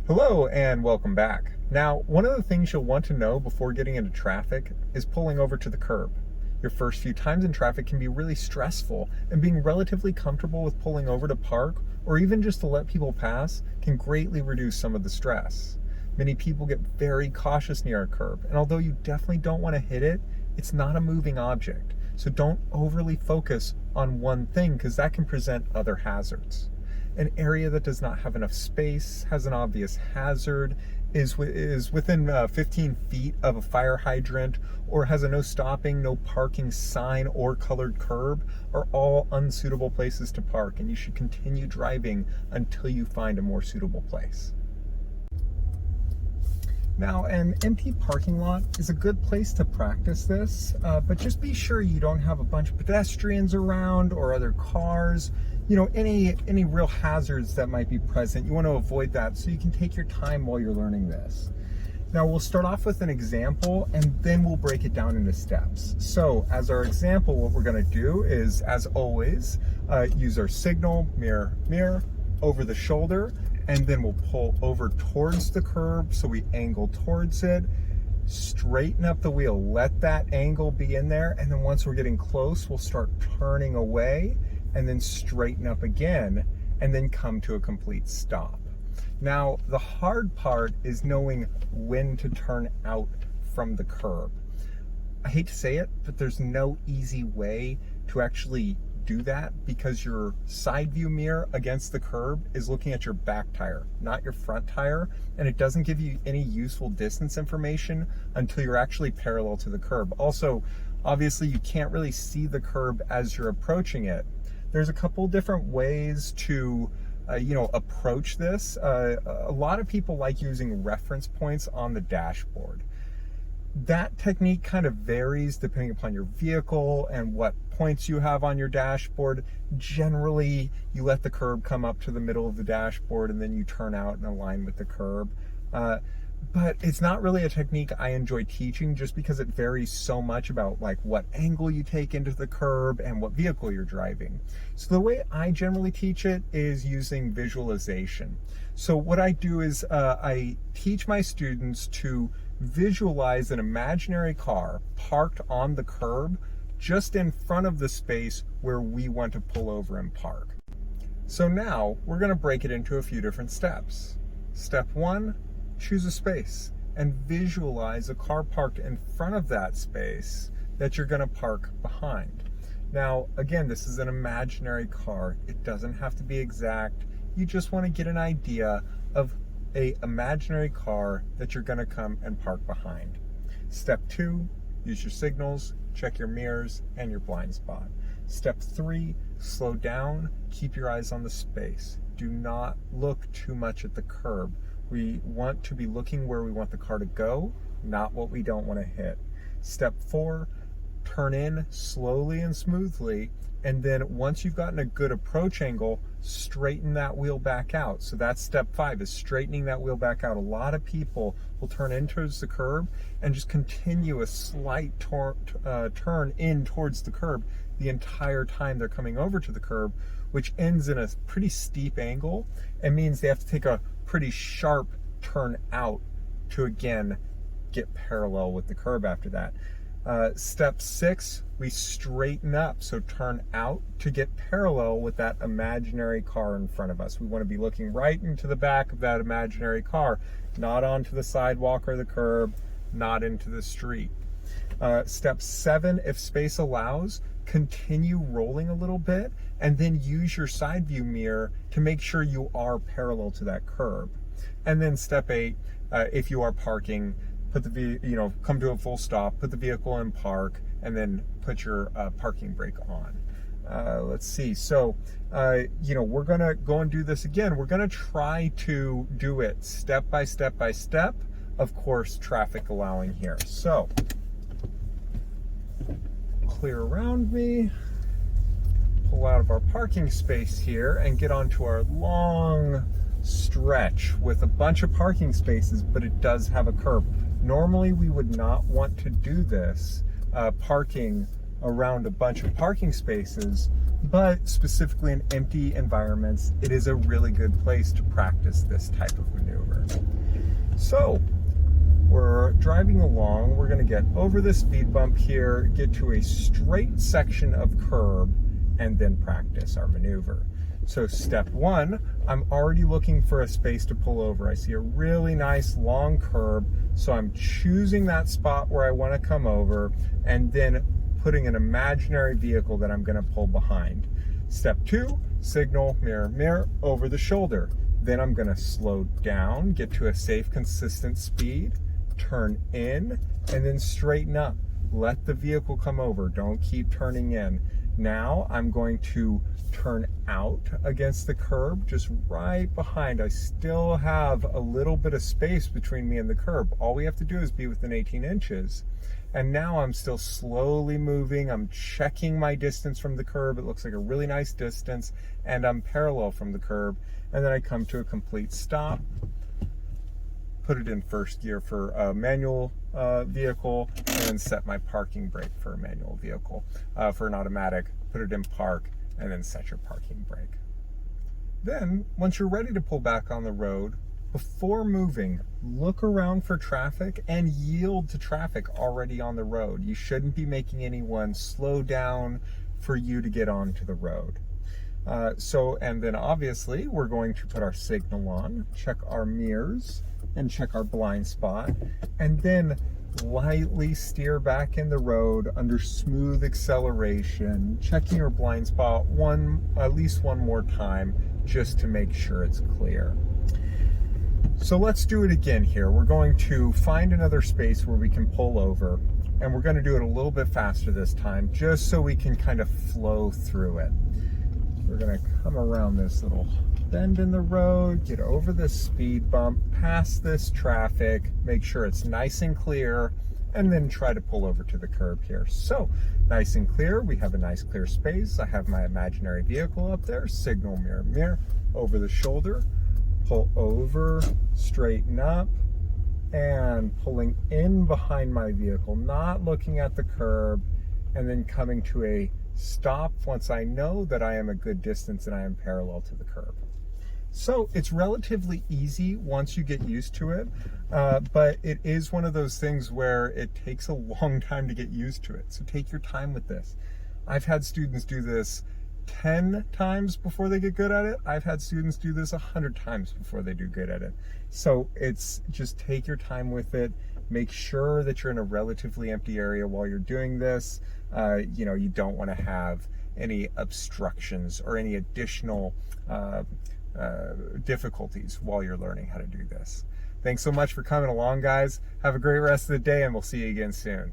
Hello and welcome back. Now, one of the things you'll want to know before getting into traffic is pulling over to the curb. Your first few times in traffic can be really stressful, and being relatively comfortable with pulling over to park or even just to let people pass can greatly reduce some of the stress. Many people get very cautious near a curb, and although you definitely don't want to hit it, it's not a moving object. So don't overly focus on one thing because that can present other hazards. An area that does not have enough space, has an obvious hazard, is within 15 feet of a fire hydrant, or has a no stopping, no parking sign or colored curb are all unsuitable places to park, and you should continue driving until you find a more suitable place. Now, an empty parking lot is a good place to practice this, but just be sure you don't have a bunch of pedestrians around or other cars. Any real hazards that might be present. You want to avoid that so you can take your time while you're learning this. Now, we'll start off with an example and then we'll break it down into steps. So as our example, what we're going to do is, as always, use our signal, mirror, mirror, over the shoulder, and then we'll pull over towards the curb so we angle towards it. Straighten up the wheel, let that angle be in there, and then once we're getting close, we'll start turning away and then straighten up again and then come to a complete stop. Now, the hard part is knowing when to turn out from the curb. I hate to say it, but there's no easy way to actually do that because your side view mirror against the curb is looking at your back tire, not your front tire, and it doesn't give you any useful distance information until you're actually parallel to the curb. Also, obviously, you can't really see the curb as you're approaching it. There's a couple different ways to approach this. A lot of people like using reference points on the dashboard. That technique kind of varies depending upon your vehicle and what points you have on your dashboard. Generally, you let the curb come up to the middle of the dashboard and then you turn out and align with the curb. But it's not really a technique I enjoy teaching just because it varies so much about like what angle you take into the curb and what vehicle you're driving. So the way I generally teach it is using visualization. So what I do is I teach my students to visualize an imaginary car parked on the curb just in front of the space where we want to pull over and park. So now we're going to break it into a few different steps. Step one, choose a space and visualize a car parked in front of that space that you're going to park behind. Now, again, this is an imaginary car. It doesn't have to be exact. You just want to get an idea of an imaginary car that you're going to come and park behind. Step two, use your signals, check your mirrors and your blind spot. Step three, slow down, keep your eyes on the space. Do not look too much at the curb. We want to be looking where we want the car to go, not what we don't want to hit. Step four, turn in slowly and smoothly, and then once you've gotten a good approach angle, straighten that wheel back out. So that's step five, is straightening that wheel back out. A lot of people will turn in towards the curb and just continue a slight turn in towards the curb the entire time they're coming over to the curb, which ends in a pretty steep angle and means they have to take a pretty sharp turn out to again get parallel with the curb after that. Step six, we straighten up, so turn out to get parallel with that imaginary car in front of us. We want to be looking right into the back of that imaginary car, not onto the sidewalk or the curb, not into the street. Step seven, if space allows, continue rolling a little bit and then use your side view mirror to make sure you are parallel to that curb. And then step eight, if you are parking, come to a full stop, put the vehicle in park, and then put your parking brake on. Let's see. So, we're going to go and do this again. We're going to try to do it step by step by step, of course, traffic allowing here. So, clear around me, pull out of our parking space here, and get onto our long stretch with a bunch of parking spaces, but it does have a curb. Normally, we would not want to do this parking around a bunch of parking spaces, but specifically in empty environments, it is a really good place to practice this type of maneuver. So we're driving along, we're going to get over the speed bump here, get to a straight section of curb, and then practice our maneuver. So step one, I'm already looking for a space to pull over. I see a really nice long curb, so I'm choosing that spot where I want to come over and then putting an imaginary vehicle that I'm going to pull behind. Step two, signal, mirror, mirror, over the shoulder. Then I'm going to slow down, get to a safe, consistent speed, turn in, and then straighten up. Let the vehicle come over. Don't keep turning in. Now I'm going to turn out against the curb, just right behind. I still have a little bit of space between me and the curb. All we have to do is be within 18 inches. And now I'm still slowly moving. I'm checking my distance from the curb. It looks like a really nice distance, and I'm parallel from the curb. And then I come to a complete stop, put it in first gear for a manual vehicle, and then set my parking brake for a manual vehicle. For an automatic, put it in park, and then set your parking brake. Then, once you're ready to pull back on the road, before moving, look around for traffic and yield to traffic already on the road. You shouldn't be making anyone slow down for you to get onto the road. And then obviously we're going to put our signal on, check our mirrors, and check our blind spot, and then lightly steer back in the road under smooth acceleration, checking your blind spot at least one more time just to make sure it's clear. So let's do it again here. We're going to find another space where we can pull over, and we're going to do it a little bit faster this time, just so we can kind of flow through it. We're going to come around this little bend in the road, get over this speed bump, past this traffic, make sure it's nice and clear, and then try to pull over to the curb here. So, nice and clear, we have a nice clear space. I have my imaginary vehicle up there, signal, mirror, mirror, over the shoulder, pull over, straighten up, and pulling in behind my vehicle, not looking at the curb, and then coming to a stop once I know that I am a good distance and I am parallel to the curb. So it's relatively easy once you get used to it, but it is one of those things where it takes a long time to get used to it. So take your time with this. I've had students do this 10 times before they get good at it. I've had students do this 100 times before they do good at it. So it's just take your time with it. Make sure that you're in a relatively empty area while you're doing this. You don't want to have any obstructions or any additional difficulties while you're learning how to do this. Thanks so much for coming along, guys. Have a great rest of the day, and we'll see you again soon.